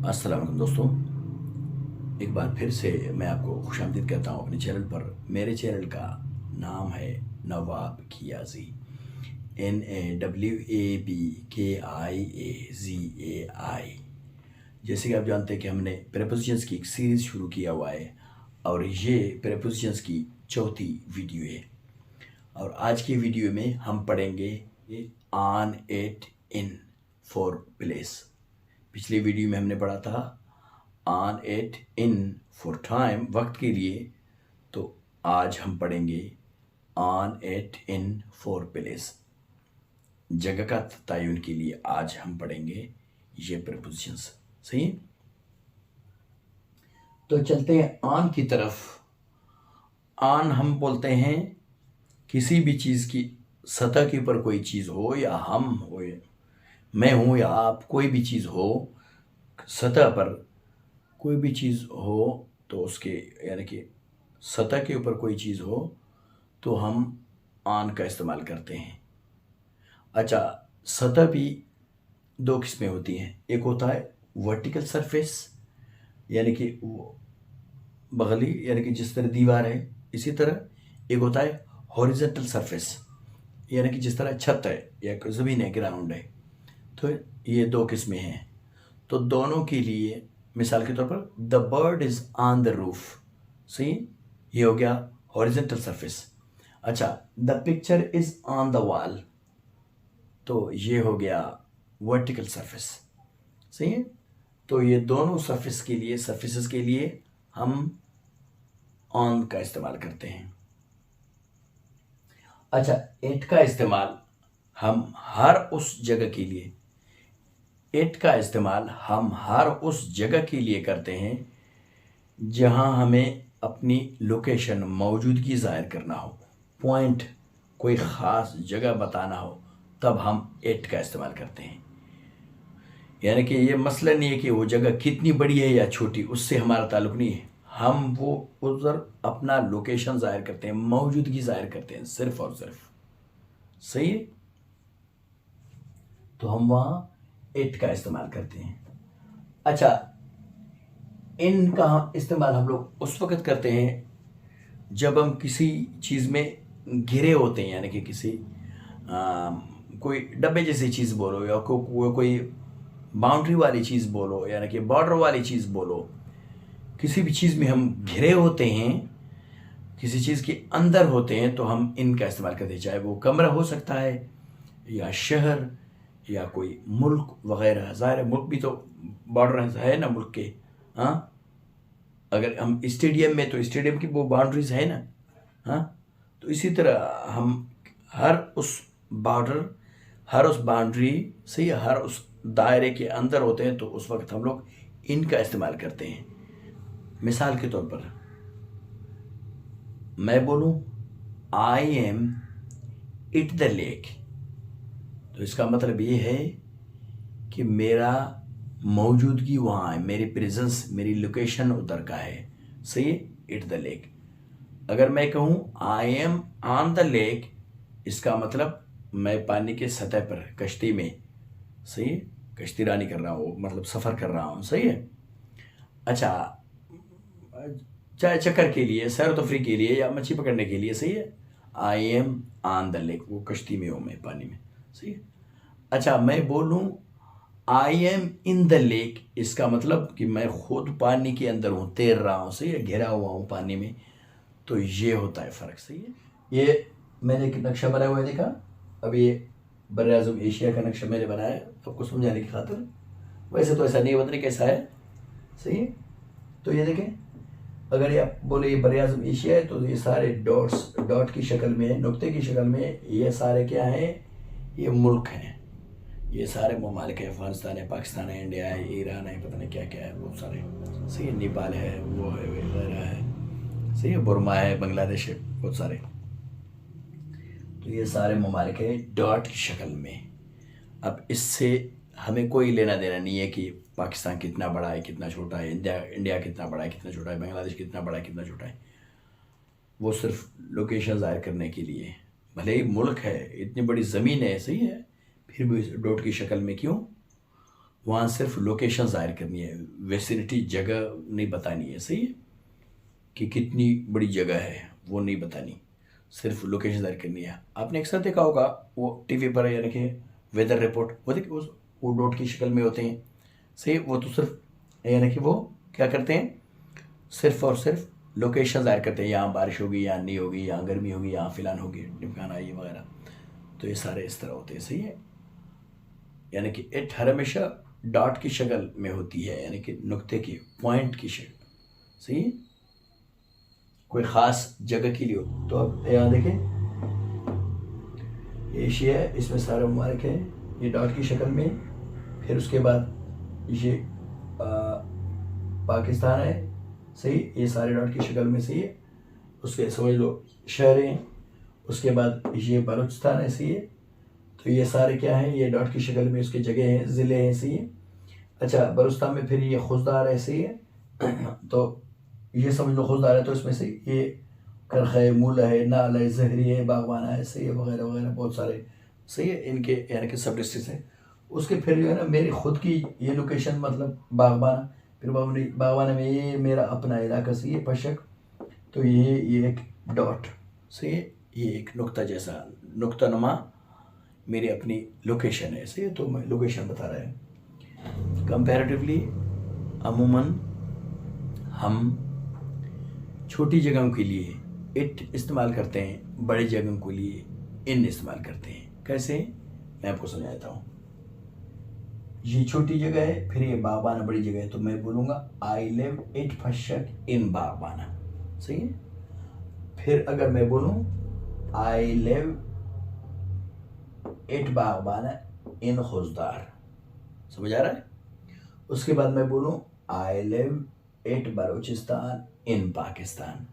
अस्सलाम वालेकुम दोस्तों। एक बार फिर से मैं आपको खुशामदीद कहता हूँ अपने चैनल पर। मेरे चैनल का नाम है नवाब खियाजी, NAWABKIAZAI। जैसे कि आप जानते हैं कि हमने प्रेपोजिशंस की एक सीरीज़ शुरू किया हुआ है और ये प्रेपोजिशंस की चौथी वीडियो है। और आज की वीडियो में हम पढ़ेंगे on, at, in, for, place. पिछली वीडियो में हमने पढ़ा था on, at, in, for time, वक्त के लिए। तो आज हम पढ़ेंगे on, at, in, for place, जगह का तयन के लिए आज हम पढ़ेंगे ये प्रीपोजिशंस। सही है? तो चलते हैं ऑन की तरफ। ऑन हम बोलते हैं किसी भी चीज़ की सतह के ऊपर कोई चीज़ हो, या हम हो, या मैं हूँ, या आप, कोई भी चीज़ हो, सतह पर कोई भी चीज़ हो तो उसके यानी कि सतह के ऊपर कोई चीज़ हो तो हम ऑन का इस्तेमाल करते हैं। अच्छा, सतह भी दो किस्में होती हैं। एक होता है वर्टिकल सरफेस, यानी कि वो बगली, यानी कि जिस तरह दीवार है इसी तरह। एक होता है हॉरिजॉन्टल सरफेस, यानी कि जिस तरह छत है या ज़मीन है, ग्राउंड है। तो ये दो किस्में हैं। तो दोनों के लिए मिसाल के तौर पर the bird is on the roof, सही, ये हो गया हॉरिजॉन्टल सरफेस। अच्छा, the picture is on the wall, तो ये हो गया वर्टिकल सरफेस। सही है? तो ये दोनों सरफेस के लिए, सरफेसेस के लिए हम ऑन का इस्तेमाल करते हैं। अच्छा, एट का इस्तेमाल हम हर उस जगह के लिए, एट का इस्तेमाल हम हर उस जगह के लिए करते हैं जहां हमें अपनी लोकेशन, मौजूदगी ज़ाहिर करना हो, पॉइंट, कोई ख़ास जगह बताना हो, तब हम एट का इस्तेमाल करते हैं। यानी कि ये मसला नहीं है कि वो जगह कितनी बड़ी है या छोटी, उससे हमारा ताल्लुक़ नहीं है। हम वो उधर अपना लोकेशन ज़ाहिर करते हैं, मौजूदगी ज़ाहिर करते हैं, सिर्फ़ और सिर्फ। सही है? तो हम वहाँ एट का इस्तेमाल करते हैं। अच्छा, इन का इस्तेमाल हम लोग उस वक़्त करते हैं जब हम किसी चीज़ में घिरे होते हैं, यानी कि किसी कोई डब्बे जैसी चीज़ बोलो, या कोई बाउंड्री वाली चीज़ बोलो, यानी कि बॉर्डर वाली चीज़ बोलो। किसी भी चीज़ में हम घिरे होते हैं, किसी चीज़ के अंदर होते हैं, तो हम इनका इस्तेमाल करते हैं। चाहे वो कमरा हो सकता है, या शहर, या कोई मुल्क वगैरह। ज़ाहिर है मुल्क भी तो बॉर्डर है ना मुल्क के। हाँ, अगर हम स्टेडियम में, तो स्टेडियम की वो बाउंड्रीज है ना। हाँ, तो इसी तरह हम हर उस बॉर्डर, हर उस बाउंड्री से, हर उस दायरे के अंदर होते हैं, तो उस वक्त हम लोग इनका इस्तेमाल करते हैं। मिसाल के तौर पर मैं बोलूँ I am it the lake, तो इसका मतलब ये है कि मेरा मौजूदगी वहाँ है, मेरी प्रेजेंस, मेरी लोकेशन उधर का है। सही है? It the lake. अगर मैं कहूँ I am on the lake, इसका मतलब मैं पानी के सतह पर कश्ती में, सही है, कश्ती रानी कर रहा हूँ, मतलब सफ़र कर रहा हूँ। सही है? अच्छा, चाहे चक्कर के लिए, सैर तफरी के लिए, या मच्छी पकड़ने के लिए। सही है? I am on the lake, वो कश्ती में हूँ मैं, पानी में। सही है? अच्छा, मैं बोलूँ आई एम इन द लेक, इसका मतलब कि मैं खुद पानी के अंदर हूँ, तैर रहा हूँ। सही है? घिरा हुआ हूँ पानी में। तो ये होता है फ़र्क। सही है? ये मैंने एक नक्शा बनाया हुआ है, देखा? अब ये बर्र आज़म एशिया का नक्शा मैंने बनाया है आपको समझाने की खातिर। वैसे तो ऐसा नहीं है, पता नहीं कैसा है। सही है? तो ये देखें, अगर ये आप बोले ये बर्र आज़म एशिया है, तो ये सारे डॉट्स, डॉट की शक्ल में, नुक्ते की शक्ल में, ये सारे क्या हैं? ये मुल्क हैं। ये सारे ममालिक है, अफ़गानिस्तान है, पाकिस्तान है, इंडिया है, ईरान है, पता नहीं क्या क्या है, बहुत सारे। सही है? नेपाल है, वो है, वगैरह है। सही है? बुर्मा है, बांग्लादेश है, बहुत सारे। तो ये सारे ममालिक है डॉट की शक्ल में। अब इससे हमें कोई लेना देना नहीं है कि पाकिस्तान कितना बड़ा है, कितना छोटा है, इंडिया कितना बड़ा है, कितना छोटा है, बांग्लादेश कितना बड़ा है, कितना छोटा है। वो सिर्फ लोकेशन ज़ाहिर करने के लिए। भले ही मुल्क है, इतनी बड़ी ज़मीन है, सही है, फिर भी डॉट की शक्ल में क्यों? वहाँ सिर्फ लोकेशन ज़ाहिर करनी है, वेसिनिटी जगह नहीं बतानी है, सही है, कि कितनी बड़ी जगह है वो नहीं बतानी, सिर्फ लोकेशन ज़ाहिर करनी है। आपने अक्सर देखा होगा वो टीवी पर, यानी कि वेदर रिपोर्ट, वो देखिए वो डॉट की शक्ल में होते हैं, सही, वो तो सिर्फ यानी कि वो क्या करते हैं, सिर्फ और सिर्फ लोकेशन ज़ाहिर करते हैं, यहाँ बारिश होगी, यहाँ नहीं होगी, यहाँ गर्मी होगी, यहाँ फिलहाल होगी, टिमकाना ये वगैरह। तो ये सारे इस तरह होते हैं, सही है। यानी कि इट हर हमेशा डॉट की शक्ल में होती है, यानी कि नुक्ते की, पॉइंट की शक्ल, सही है, कोई ख़ास जगह के लिए हो। तो अब यहाँ देखें, एशिया है, इसमें सारे ममालिक हैं, ये डॉट की शक्ल में। फिर उसके बाद ये पाकिस्तान है, सही, ये सारे डॉट की शक्ल में, सही है। उसके समझ लो शहर हैं। उसके बाद ये बलूचिस्तान है, सही है। तो ये सारे क्या हैं, ये डॉट की शक्ल में उसके जगह हैं, ज़िले हैं, सही है। अच्छा, बलूचिस्तान में फिर ये खुशदार है, सही है। तो ये समझ लो खुशदार है, तो इसमें से ये करख है, मूला है, नाल है, जहरी है, बागवाना है, सही है, वगैरह वगैरह बहुत सारे, सही है, इनके यानी कि सब डिस्ट्रिक्ट हैं। उसके फिर जो है ना मेरी खुद की ये लोकेशन, मतलब बागबाना, फिर बागबाना में ये मेरा अपना इलाका, सही है, पशक। तो ये एक डॉट, सही है, ये एक नुक्ता जैसा, नुक्ता नुमा मेरी अपनी लोकेशन है, सही है। तो मैं लोकेशन बता रहा है। कंपैरेटिवली अमूमन हम छोटी जगहों के लिए इट इस्तेमाल करते हैं, बड़ी जगहों के लिए इन इस्तेमाल करते हैं। कैसे, मैं आपको समझाता हूँ। ये छोटी जगह है, फिर ये बागबाना बड़ी जगह है, तो मैं बोलूँगा आई लिव इट फशक इन बागबाना, सही है। फिर अगर मैं बोलूँ आई लिव इट बागबाना इन खुशदार, समझ आ रहा है। उसके बाद मैं बोलूँ आई लिव इट बलूचिस्तान इन पाकिस्तान,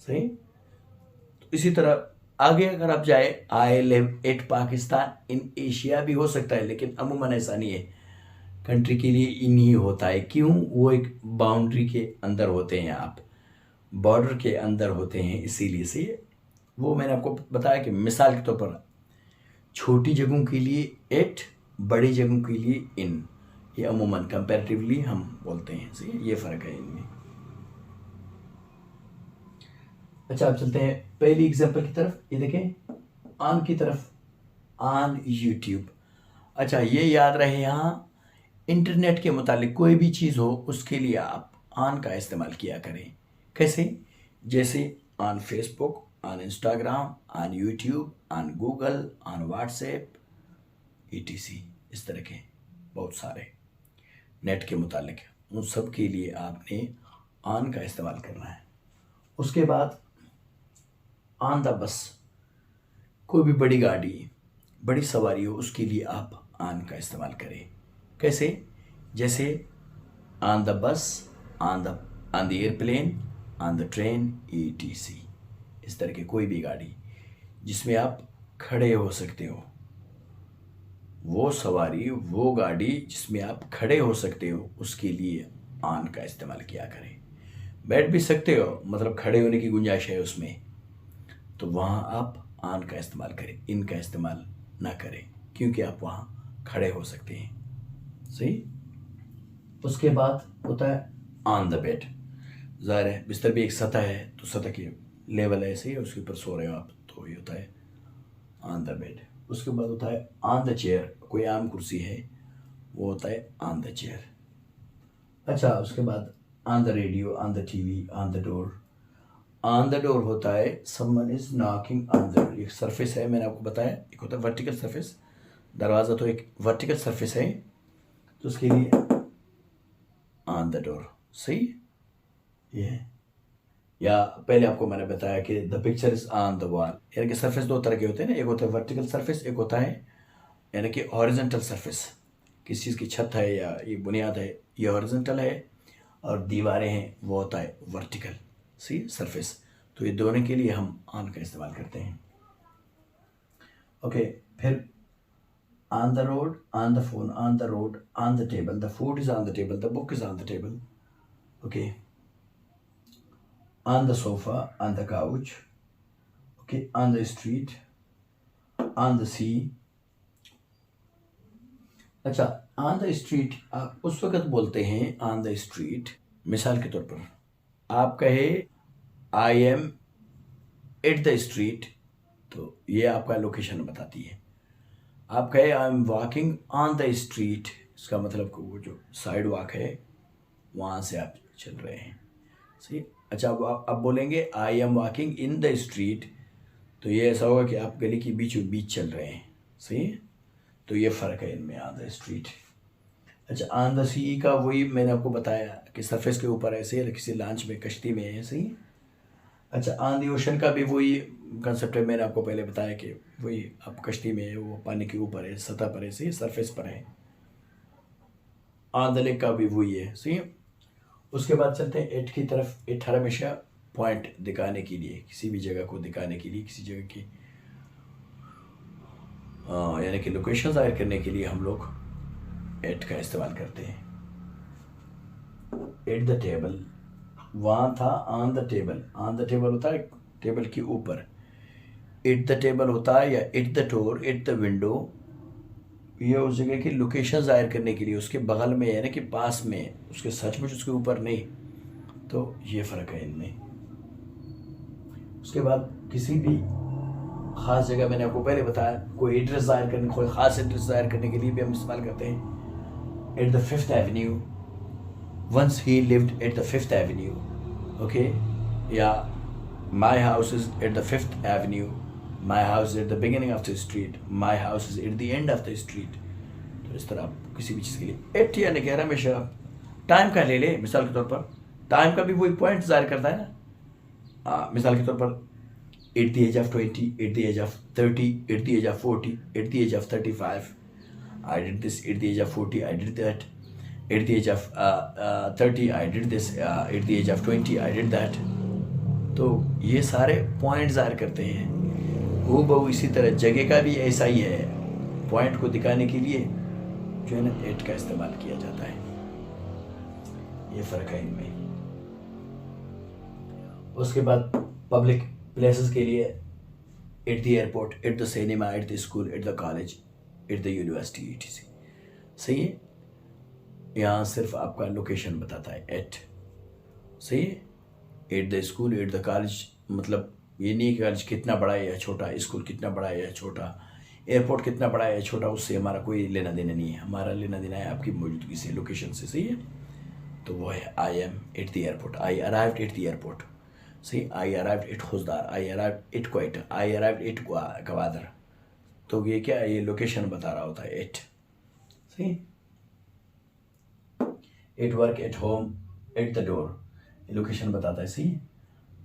सही। तो इसी तरह आगे अगर आप जाए, I live it Pakistan in Asia भी हो सकता है, लेकिन अमूमन ऐसा नहीं है, कंट्री के लिए इन ही होता है। क्यों, वो एक बाउंड्री के अंदर होते हैं, आप बॉर्डर के अंदर होते हैं, इसीलिए से वो मैंने आपको बताया कि मिसाल के तौर पर छोटी जगहों के लिए इट, बड़ी जगहों के लिए इन, ये अमूमन कंपैरेटिवली हम बोलते हैं, सही, ये फ़र्क है इनमें। अच्छा, आप चलते हैं पहली एग्जांपल की तरफ। ये देखें ऑन की तरफ, ऑन यूट्यूब। अच्छा, ये याद रहे, यहाँ इंटरनेट के मुतालिक कोई भी चीज़ हो उसके लिए आप ऑन का इस्तेमाल किया करें। कैसे, जैसे on Facebook, on Instagram, on YouTube, on Google, on WhatsApp, ETC, इस तरह के बहुत सारे नेट के मुतालिक, उन सब के लिए आपने ऑन का इस्तेमाल करना है। उसके बाद ऑन द बस, कोई भी बड़ी गाड़ी, बड़ी सवारी हो, उसके लिए आप ऑन का इस्तेमाल करें। कैसे, जैसे on the bus, on the airplane, on the train, ETC, इस तरह की कोई भी गाड़ी जिसमें आप खड़े हो सकते हो, वो सवारी, वो गाड़ी जिसमें आप खड़े हो सकते हो, उसके लिए ऑन का इस्तेमाल किया करें। बैठ भी सकते हो, मतलब खड़े होने की गुंजाइश है उसमें, तो वहाँ आप ऑन का इस्तेमाल करें, इन का इस्तेमाल ना करें, क्योंकि आप वहाँ खड़े हो सकते हैं, सही। उसके बाद होता है ऑन द बेड। ज़ाहिर है बिस्तर भी एक सतह है, तो सतह की लेवल ऐसे ही, उसके ऊपर सो रहे हो आप, तो ये होता है ऑन द बेड। उसके बाद होता है ऑन द चेयर, कोई आम कुर्सी है, वो होता है ऑन द चेयर। अच्छा, उसके बाद on the radio, on the TV, on the door. On the door होता है someone is knocking on the door, एक सरफेस है, मैंने आपको बताया, एक होता है वर्टिकल सरफेस, दरवाज़ा तो एक वर्टिकल सरफेस है, तो उसके लिए ऑन द डोर, सही, ये है। या पहले आपको मैंने बताया कि the picture is on the wall, यानी कि सरफेस दो तरह के होते हैं ना, एक होता है वर्टिकल सरफेस, एक होता है यानी कि हॉरिजॉन्टल सरफेस। किसी चीज़ की छत है या ये बुनियाद है, ये हॉरिजॉन्टल है, और दीवारें हैं, वो होता है वर्टिकल, सी सरफेस। तो ये दोनों के लिए हम ऑन का इस्तेमाल करते हैं। ओके, फिर on the road, on the phone, on the road, on the table, the food is on the table, the book is on the table. Okay, on the sofa, on the couch, okay, on the street, on the sea, अच्छा, on the street आप उस वक्त बोलते हैं on the street, मिसाल के तौर पर आप कहे I am at the street, तो ये आपका लोकेशन बताती है। आप कहे I am walking on the street, इसका मतलब कि वो जो साइड वॉक है वहाँ से आप चल रहे हैं। सही। अच्छा, अब बोलेंगे I am walking in the street, तो ये ऐसा होगा कि आप गली के बीचों बीच चल रहे हैं। सही है, तो ये फ़र्क है इनमें, ऑन द स्ट्रीट। अच्छा, ऑन द सी का वही मैंने आपको बताया कि सरफेस के ऊपर ऐसे किसी लॉन्च में, कश्ती में है। सही। अच्छा, ऑन द ओशन का भी वही कंसेप्ट है, मैंने आपको पहले बताया कि वही आप कश्ती में है, वो पानी के ऊपर है, सतह पर है, सही, सरफेस पर है। ऑन द लेक का भी वही है। सही। उसके बाद चलते हैं एट की तरफ। एट हमेशा पॉइंट दिखाने के लिए, किसी भी जगह को दिखाने के लिए, किसी जगह की यानी कि लोकेशन ज़ाहिर करने के लिए हम लोग एट का इस्तेमाल करते हैं। एट द टेबल, वहाँ था on the table. On the table होता है टेबल के ऊपर। एट द टेबल होता है, या at the door, at the window, ये उस जगह की लोकेशन ज़ाहिर करने के लिए, उसके बगल में यानी कि पास में, उसके सचमुच उसके ऊपर नहीं। तो ये फ़र्क है इनमें। उसके बाद किसी भी ख़ास जगह, मैंने आपको पहले बताया, कोई एड्रेस ज़ाहिर करने, कोई ख़ास एड्रेस ज़ाहिर करने के लिए भी हम इस्तेमाल करते हैं। At the fifth avenue, once he lived at the fifth avenue, okay. या my house is at the fifth avenue, my house is at the beginning of the street, my house is at the end of the street. तो इस तरह आप किसी भी चीज़ के लिए eight यानी कि हमेशा टाइम का ले ले। मिसाल के तौर पर टाइम का भी वही पॉइंट ज़ाहिर करता है ना। मिसाल के तौर पर at the age of 20, at the age of 30, at the age of 40, at the age of 35. I did this at the age of 40, I did that. At the age of 30, I did this. At the age of 20, I did that. तो ये सारे point ज़ाहिर करते हैं। वो बहु इसी तरह जगह का भी ऐसा ही है, पॉइंट को दिखाने के लिए जो है ना एट का इस्तेमाल किया जाता है। ये फ़र्क है इनमें। उसके बाद पब्लिक प्लेसेस के लिए at the airport, at the cinema, at the school, at the college, at the university, etc। सही है, यहाँ सिर्फ आपका लोकेशन बताता है एट। सही है, at the school, at the college, मतलब ये नहीं कि कॉलेज कितना बड़ा है या छोटा, स्कूल कितना बड़ा है या छोटा, एयरपोर्ट कितना बड़ा है या छोटा, उससे हमारा कोई लेना देना नहीं है। हमारा लेना देना है आपकी मौजूदगी से, लोकेशन से। सही है, तो वो है I am at the airport, I arrived at the airport. See, I arrived at Khusdar, I arrived at Quetta, I arrived at Gwadar। तो ये क्या है, ये लोकेशन बता रहा होता है एट। सही। At work, at home, at the door, ये लोकेशन बताता है। सही।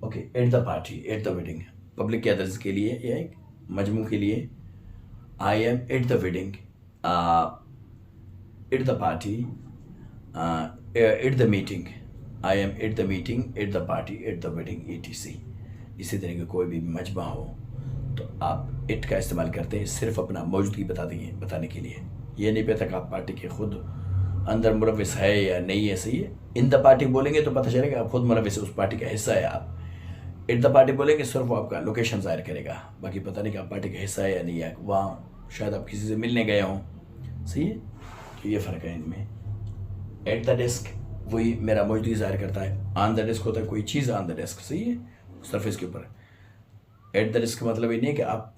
Okay, at the party, at the wedding, public gathers के लिए या एक मजमू के लिए I am at the wedding, at the party, at the meeting, I am at the meeting, at the party, at the wedding, etc। इसी तरह के कोई भी मजमा हो तो आप एट का इस्तेमाल करते हैं सिर्फ अपना मौजूदगी बताने के लिए। ये नहीं पता कि आप पार्टी के खुद अंदर मुलविस है या नहीं है। सही है, इन द पार्टी बोलेंगे तो पता चलेगा आप खुद मुलविस है, उस पार्टी का हिस्सा है आप। एट द पार्टी बोलेंगे सिर्फ वो आपका लोकेशन ज़ाहिर करेगा, बाकी पता नहीं कि आप पार्टी का हिस्सा है या नहीं है, वहाँ शायद आप किसी से मिलने गए हों। सही है, तो ये फ़र्क है इनमें। एट द डेस्क, वही मेरा मौजूदगी ज़ाहिर करता है। ऑन द डेस्क होता है कोई चीज़ ऑन द डेस्क। सही है, सरफेस के ऊपर। एट द डेस्क का मतलब ये नहीं है कि आप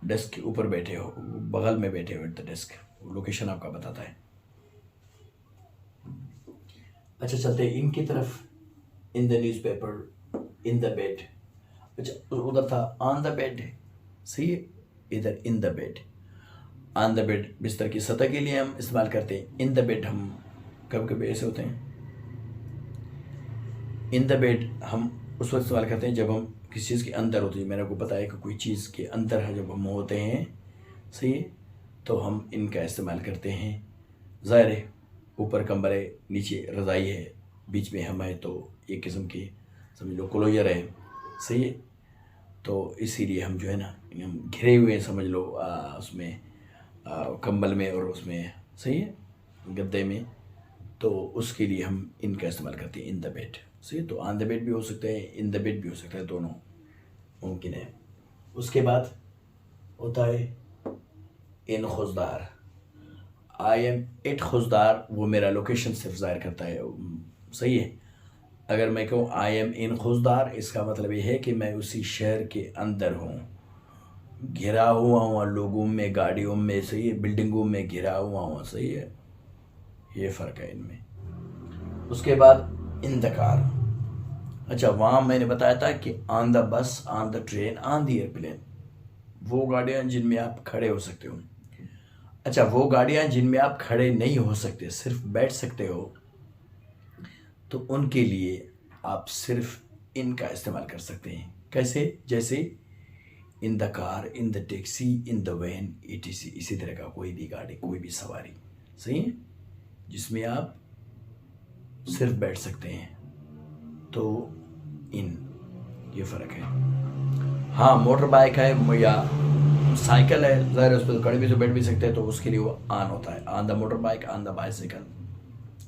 डेस्क के ऊपर बैठे हो, बगल में बैठे हो। एट द डेस्क लोकेशन आपका बताता है। अच्छा, चलते हैं इन की तरफ। In the newspaper, in the bed. अच्छा, उधर था ऑन द बेड। सही है, इधर in the bed. On the bed बिस्तर की सतह के लिए हम इस्तेमाल करते हैं। इन द बेड हम कभी कभी ऐसे होते हैं। इन द बेड हम उस वक्त इस्तेमाल करते हैं जब हम किसी चीज़ के अंदर होते हैं। मैंने आपको बताया कि कोई चीज़ के अंदर है जब हम होते हैं। सही है, तो हम इनका इस्तेमाल करते हैं। ज़ाहिर है, ऊपर कंबल है, नीचे रज़ाई है, बीच में हम है, तो एक किस्म की समझ लो क्लोजर है। सही है, तो इसीलिए हम जो है ना हम घिरे हुए हैं, समझ लो उसमें कंबल में और उसमें। सही है, गद्दे में, तो उसके लिए हम इनका इस्तेमाल करते हैं इन द बेड। सही, तो ऑन द बेड भी हो सकता है, इन द बेड भी हो सकता है, दोनों मुमकिन है। उसके बाद होता है इन Khuzdar. I am it Khuzdar, वो मेरा लोकेशन सिर्फ ज़ाहिर करता है, सही है। अगर मैं कहूँ आई एम इन खुशदार, इसका मतलब ये है कि मैं उसी शहर के अंदर हूँ, घिरा हुआ हूँ लोगों में, गाड़ियों में, सही है, बिल्डिंगों में घिरा हुआ हूँ, सही है। ये फ़र्क है इनमें। उसके बाद इन द कार, अच्छा वहाँ मैंने बताया था कि on the bus, on the train, on the airplane, वो गाड़ियाँ जिनमें आप खड़े हो सकते हो। अच्छा वो गाड़ियाँ जिनमें आप खड़े नहीं हो सकते, सिर्फ बैठ सकते हो, तो उनके लिए आप सिर्फ इनका इस्तेमाल कर सकते हैं। कैसे? जैसे in the car, in the taxi, in the van, etc। इसी तरह का कोई भी गाड़ी, कोई भी सवारी, सही है, जिसमें आप सिर्फ बैठ सकते हैं, तो इन, ये फ़र्क है। हाँ मोटर बाइक है या साइकिल है, ज़ाहिर उस पर खड़े भी तो बैठ भी सकते हैं, तो उसके लिए वो ऑन होता है, on the motor bike, on the bicycle,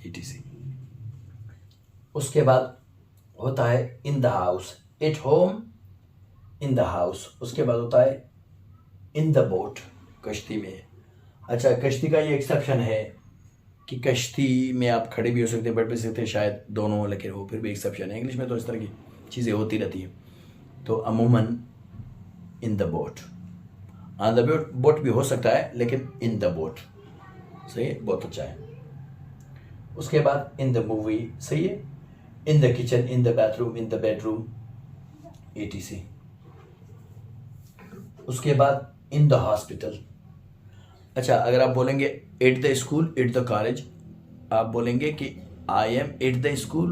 etc। उसके बाद होता है in the house, at home, in the house. उसके बाद होता है इन द बोट, कश्ती में। अच्छा कश्ती का ये एक्सेप्शन है कि कश्ती में आप खड़े भी हो सकते हैं, बैठ भी सकते हैं, शायद दोनों, लेकिन वो फिर भी एक्सेप्शन है। इंग्लिश में तो इस तरह की चीज़ें होती रहती हैं। तो अमूमन in the boat, on the boat भी हो सकता है, लेकिन इन द बोट, सही है, बहुत अच्छा है। उसके बाद इन द मूवी, सही है, in the kitchen, in the bathroom, in the bedroom, etc। उसके बाद इन द हॉस्पिटल। अच्छा अगर आप बोलेंगे at the school, at the college, आप बोलेंगे कि I am at the school,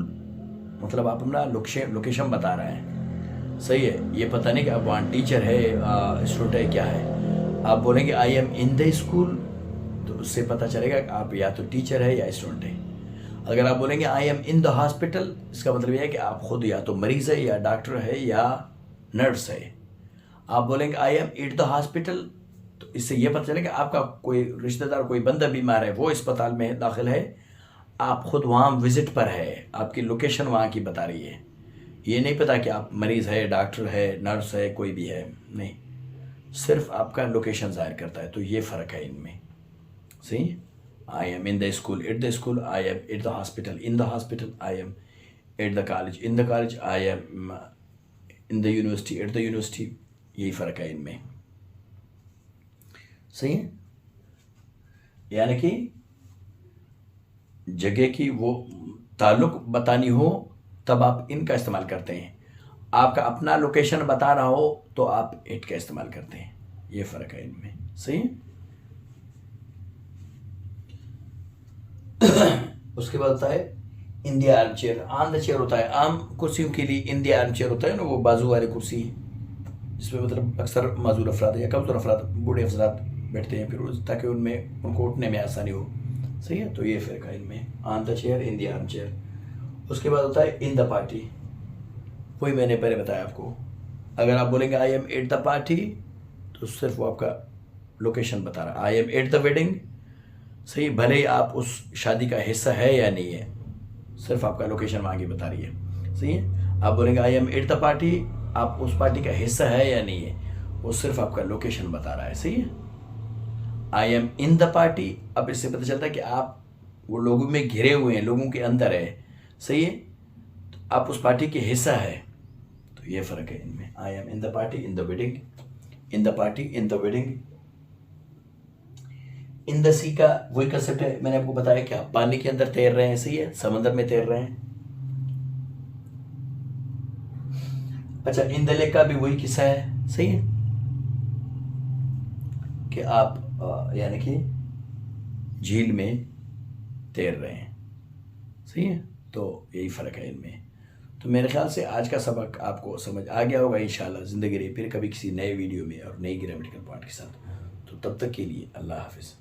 मतलब आप अपना लोकेशन बता रहे हैं, सही है। ये पता नहीं कि आप वहाँ टीचर है, स्टूडेंट है, क्या है। आप बोलेंगे आई एम इन द स्कूल, तो उससे पता चलेगा कि आप या तो टीचर है या स्टूडेंट है। अगर आप बोलेंगे आई एम इन द हॉस्पिटल, इसका मतलब यह है कि आप खुद या तो मरीज़ है, या डॉक्टर है, या नर्स है। आप बोलेंगे I am at the hospital, तो इससे यह पता चलेगा आपका कोई रिश्तेदार, कोई बंदा बीमार है, वो अस्पताल में दाखिल है, आप खुद वहाँ विजिट पर है, आपकी लोकेशन वहाँ की बता रही है। ये नहीं पता कि आप मरीज़ है, डॉक्टर है, नर्स है, कोई भी है, नहीं, सिर्फ आपका लोकेशन ज़ाहिर करता है। तो ये फ़र्क है इनमें, सही। आई am in the school, at the school, I am at the hospital, in the hospital, I am at the college, in the college, I am in the university, at the university, यही फ़र्क है इनमें, सही है। यानी कि जगह की वो ताल्लुक बतानी हो तब आप इनका इस्तेमाल करते हैं, आपका अपना लोकेशन बता रहा हो तो आप इट का इस्तेमाल करते हैं। ये फ़र्क है इनमें, सही है। उसके बाद होता है in the arm chair, on the chair होता है, आम कुर्सियों के लिए इन द आर्म चेयर होता है ना, वो बाजू वाली कुर्सी, जिसमें मतलब अक्सर माजूर अफराद या कमज़ोर अफराद, बूढ़े अफराद बैठते हैं, फिर ताकि उनको उठने में आसानी हो, सही है। तो ये फ़र्क है इनमें, on the chair, in the arm chair. उसके बाद होता है इन द पार्टी, वही मैंने पहले बताया आपको। अगर आप बोलेंगे I am at the party, तो सिर्फ वो आपका लोकेशन बता रहा है। I am at the wedding, सही, भले ही आप उस शादी का हिस्सा है या नहीं है, सिर्फ आपका लोकेशन वहाँ की बता रही है, सही है। आप बोलेंगे I am at the party, आप उस पार्टी का हिस्सा है या नहीं है, वो सिर्फ आपका लोकेशन बता रहा है, सही है। आई एम इन द पार्टी, अब इससे पता चलता है कि आप वो लोगों में घिरे हुए हैं, लोगों के अंदर है, सही है, तो आप उस पार्टी के हिस्सा है। तो ये फ़र्क है इनमें, I am in the party, in the wedding, in the party, in the wedding. In the sea का वही कंसेप्ट है, मैंने आपको बताया कि आप पानी के अंदर तैर रहे हैं, सही है, समंदर में तैर रहे हैं। अच्छा इन द लेक का भी वही किस्सा है, सही है, कि आप यानी कि झील में तैर रहे हैं, सही है। तो यही फ़र्क है इनमें। तो मेरे ख्याल से आज का सबक आपको समझ आ गया होगा इंशाल्लाह। ज़िंदगी रही, फिर कभी किसी नए वीडियो में और नई ग्रामेटिकल पॉइंट के साथ। तो तब तक के लिए अल्लाह हाफिज़।